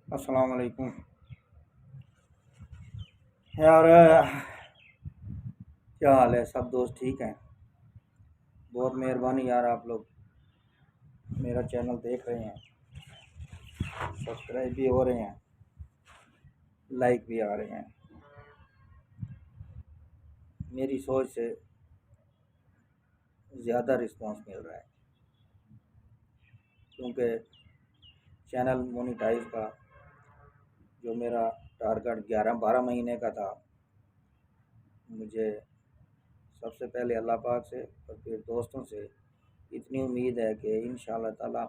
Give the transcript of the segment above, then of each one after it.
अस्सलाम वालेकुम यार। क्या हाल है? सब दोस्त ठीक हैं? बहुत मेहरबानी यार, आप लोग मेरा चैनल देख रहे हैं, सब्सक्राइब भी हो रहे हैं, लाइक भी आ रहे हैं। मेरी सोच से ज़्यादा रिस्पांस मिल रहा है क्योंकि चैनल मोनेटाइज का जो मेरा टारगेट 11-12 महीने का था, मुझे सबसे पहले अल्लाह पाक से और फिर दोस्तों से इतनी उम्मीद है कि इंशाअल्लाह ताला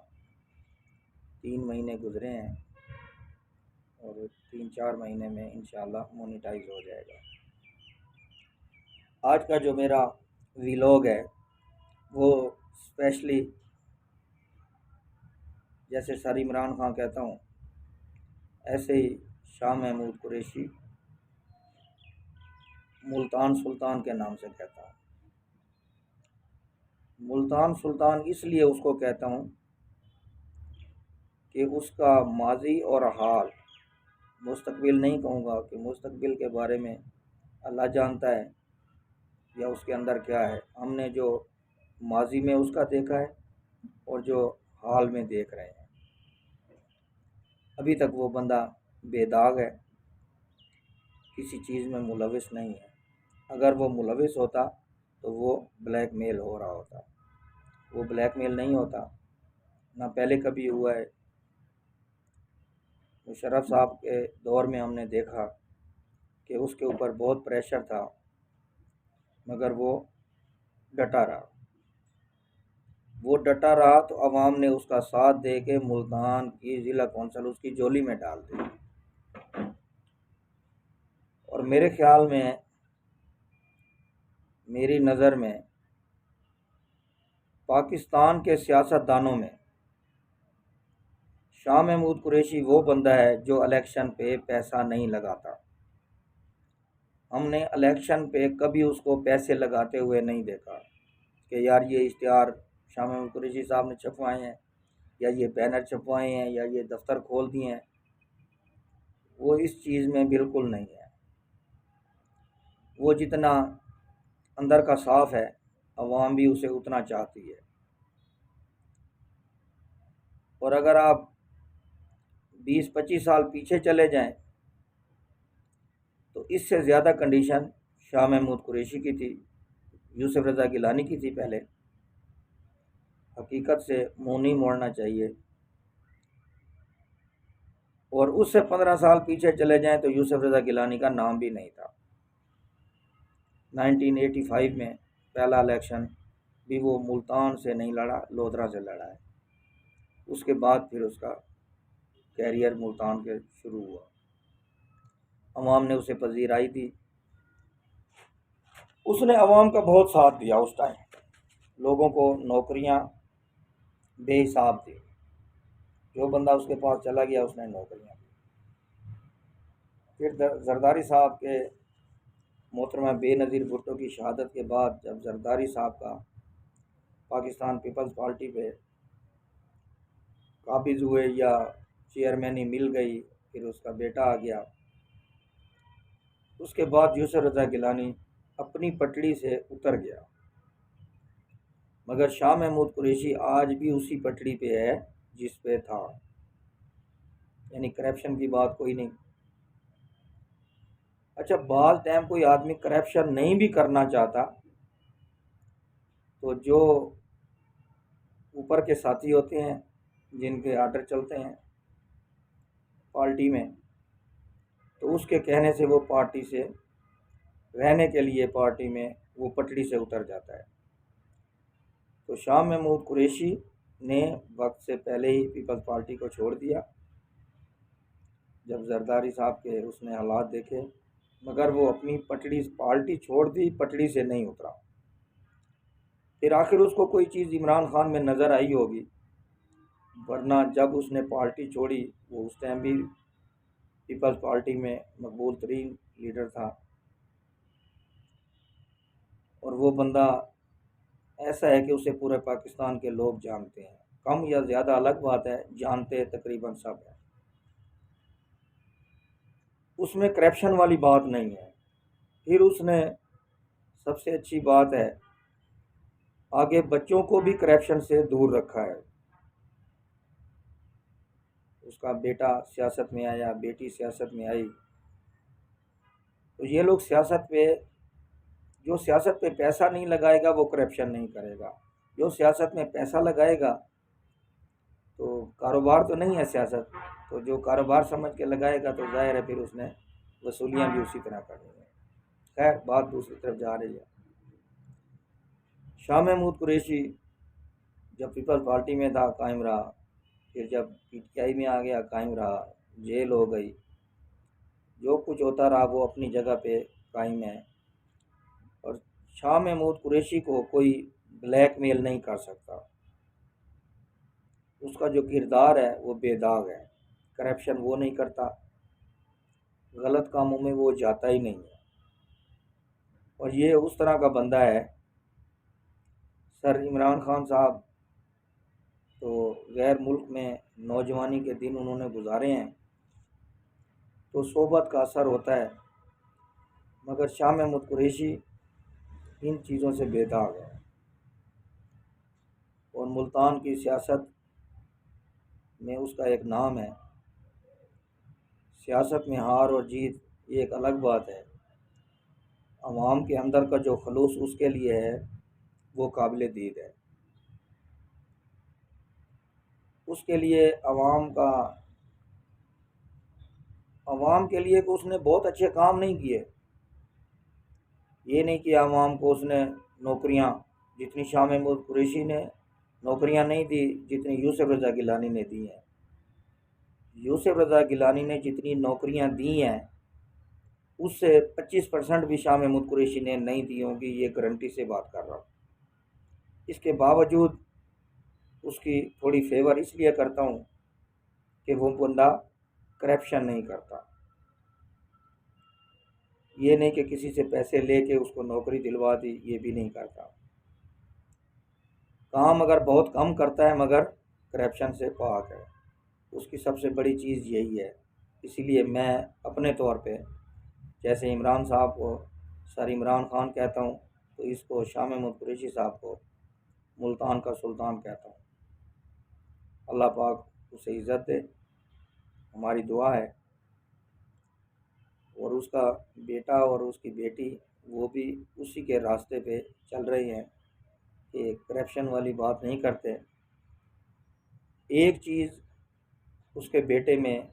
3 महीने गुजरे हैं और 3-4 महीने में इंशाअल्लाह मोनेटाइज हो जाएगा। आज का जो मेरा व्लॉग है वो स्पेशली, जैसे सर इमरान खान कहता हूँ, ऐसे ही शाह महमूद कुरैशी मुल्तान सुल्तान के नाम से कहता हूँ। मुल्तान सुल्तान इसलिए उसको कहता हूँ कि उसका माजी और हाल, मुस्तकबिल नहीं कहूँगा कि मुस्तकबिल के बारे में अल्लाह जानता है या उसके अंदर क्या है। हमने जो माजी में उसका देखा है और जो हाल में देख रहे हैं, अभी तक वो बंदा बेदाग है, किसी चीज़ में मुलविस नहीं है। अगर वो मुलविस होता तो वो ब्लैकमेल हो रहा होता। वो ब्लैकमेल नहीं होता, ना पहले कभी हुआ है। मुशर्रफ साहब के दौर में हमने देखा कि उसके ऊपर बहुत प्रेशर था, मगर वो डटा रहा। वो डटा रहा तो अवाम ने उसका साथ दे के मुल्तान की ज़िला कौंसिल उसकी झोली में डाल दी। और मेरे ख्याल में, मेरी नज़र में, पाकिस्तान के सियासतदानों में शाह महमूद कुरैशी वो बंदा है जो इलेक्शन पे पैसा नहीं लगाता। हमने इलेक्शन पे कभी उसको पैसे लगाते हुए नहीं देखा कि यार ये इश्तिहार शाह महमूद कुरैशी साहब ने छपवाए हैं या ये बैनर छपवाए हैं या ये दफ्तर खोल दिए हैं। वो इस चीज़ में बिल्कुल नहीं है। वो जितना अंदर का साफ़ है, अवाम भी उसे उतना चाहती है। और अगर आप 20-25 साल पीछे चले जाएं तो इससे ज़्यादा कंडीशन शाह महमूद कुरैशी की थी, यूसुफ रज़ा गिलानी की थी। पहले हकीकत से मुँह नहीं मोड़ना चाहिए। और उससे 15 साल पीछे चले जाएं तो यूसुफ रज़ा गिलानी का नाम भी नहीं था। 1985 में पहला इलेक्शन भी वो मुल्तान से नहीं लड़ा, लोधरा से लड़ा है। उसके बाद फिर उसका कैरियर मुल्तान के शुरू हुआ। अवाम ने उसे पजीराई दी, उसने अवाम का बहुत साथ दिया। उस टाइम लोगों को नौकरियां बेहिसाब दी। जो बंदा उसके पास चला गया उसने नौकरियां दी। फिर जरदारी साहब के, मोहतरमा बेनज़ीर भुट्टो की शहादत के बाद जब जरदारी साहब का पाकिस्तान पीपल्स पार्टी पे काबिज हुए या चेयरमैनी मिल गई, फिर उसका बेटा आ गया। उसके बाद यूसुफ रज़ा गिलानी अपनी पटड़ी से उतर गया, मगर शाह महमूद कुरैशी आज भी उसी पटड़ी पे है जिस पे था। यानी करप्शन की बात कोई नहीं। अच्छा, बाल टाइम कोई आदमी करप्शन नहीं भी करना चाहता तो जो ऊपर के साथी होते हैं, जिनके आर्डर चलते हैं पार्टी में, तो उसके कहने से वो पार्टी से रहने के लिए पार्टी में वो पटड़ी से उतर जाता है। तो शाह महमूद कुरैशी ने वक्त से पहले ही पीपल्स पार्टी को छोड़ दिया जब जरदारी साहब के उसने हालात देखे, मगर वो अपनी पटड़ी, पार्टी छोड़ दी, पटड़ी से नहीं उतरा। फिर आखिर उसको कोई चीज़ इमरान खान में नज़र आई होगी, वरना जब उसने पार्टी छोड़ी वो उस टाइम भी पीपल्स पार्टी में मकबूल तरीन लीडर था। और वो बंदा ऐसा है कि उसे पूरे पाकिस्तान के लोग जानते हैं। कम या ज़्यादा अलग बात है, जानते तकरीबन सब है। उसमें करप्शन वाली बात नहीं है। फिर उसने सबसे अच्छी बात है, आगे बच्चों को भी करप्शन से दूर रखा है। उसका बेटा सियासत में आया, बेटी सियासत में आई, तो ये लोग जो सियासत पे पैसा नहीं लगाएगा वो करप्शन नहीं करेगा। जो सियासत में पैसा लगाएगा, तो कारोबार तो नहीं है सियासत, तो जो कारोबार समझ के लगाएगा तो जाहिर है फिर उसने वसूलियाँ भी उसी तरह करनी है। खैर, बात दूसरी तरफ जा रही है। शाह महमूद कुरैशी जब पीपल्स पार्टी में था कायम रहा, फिर जब पीटीआई में आ गया कायम रहा, जेल हो गई, जो कुछ होता रहा वो अपनी जगह पे कायम है। और शाह महमूद कुरैशी को कोई ब्लैकमेल नहीं कर सकता। उसका जो किरदार है वो बेदाग है। करप्शन वो नहीं करता, गलत कामों में वो जाता ही नहीं है। और ये उस तरह का बंदा है। सर इमरान खान साहब तो गैर मुल्क में नौजवानी के दिन उन्होंने गुजारे हैं, तो सोबत का असर होता है, मगर शाह महमूद कुरैशी इन चीज़ों से बेदाग है। और मुल्तान की सियासत में उसका एक नाम है। सियासत में हार और जीत ये एक अलग बात है, अवाम के अंदर का जो खलूस उसके लिए है वो काबिल दीद है। उसके लिए अवाम के लिए कि उसने बहुत अच्छे काम नहीं किए। ये नहीं कि अवाम को उसने नौकरियां, जितनी शाह महमूद कुरैशी ने नौकरियां नहीं दी जितनी यूसुफ रज़ा गिलानी ने दी हैं। यूसुफ रज़ा गिलानी ने जितनी नौकरियां दी हैं उससे 25% भी शाह महमूद कुरैशी ने नहीं दी होंगी, ये गारंटी से बात कर रहा हूँ। इसके बावजूद उसकी थोड़ी फेवर इसलिए करता हूँ कि वो बंदा करप्शन नहीं करता। ये नहीं कि किसी से पैसे लेके उसको नौकरी दिलवा दी, ये भी नहीं करता। काम अगर बहुत कम करता है मगर करप्शन से पाक है। उसकी सबसे बड़ी चीज़ यही है। इसीलिए मैं अपने तौर पे जैसे इमरान साहब को सर इमरान खान कहता हूँ, तो इसको शाह महमूद कुरैशी साहब को मुल्तान का सुल्तान कहता हूँ। अल्लाह पाक उसे इज़्ज़त दे, हमारी दुआ है। और उसका बेटा और उसकी बेटी वो भी उसी के रास्ते पे चल रहे हैं कि करप्शन वाली बात नहीं करते। एक चीज़ उसके बेटे में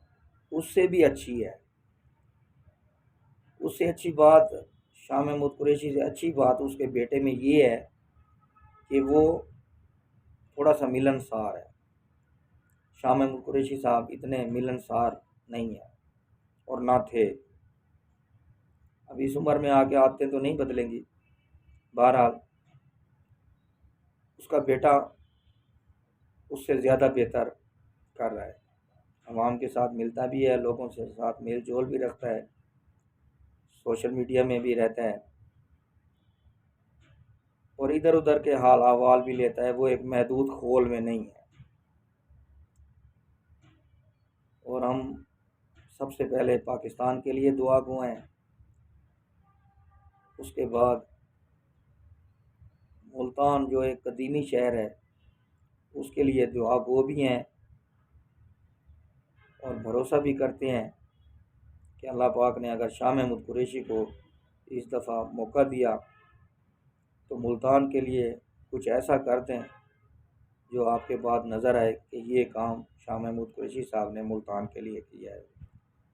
उससे भी अच्छी है, उससे अच्छी बात, शाह महमूद कुरैशी से अच्छी बात उसके बेटे में ये है कि वो थोड़ा सा मिलनसार है। शाह महमूद कुरैशी साहब इतने मिलनसार नहीं है और ना थे। अब इस उम्र में आके आदतें तो नहीं बदलेंगी। बहरहाल उसका बेटा उससे ज़्यादा बेहतर कर रहा है, आवाम के साथ मिलता भी है, लोगों से साथ मेल जोल भी रखता है, सोशल मीडिया में भी रहता है और इधर उधर के हाल अहवाल भी लेता है। वो एक महदूद खोल में नहीं है। और हम सबसे पहले पाकिस्तान के लिए दुआ गो हैं, उसके बाद मुल्तान जो एक कदीमी शहर है उसके लिए दुआ गो भी हैं और भरोसा भी करते हैं कि अल्लाह पाक ने अगर शाह महमूद कुरैशी को इस दफ़ा मौका दिया तो मुल्तान के लिए कुछ ऐसा कर दें जो आपके बाद नज़र आए कि ये काम शाह महमूद कुरैशी साहब ने मुल्तान के लिए किया है।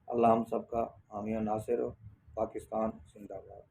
अल्लाह हम सबका हामी और नासिर हो। पाकिस्तान जिंदाबाद।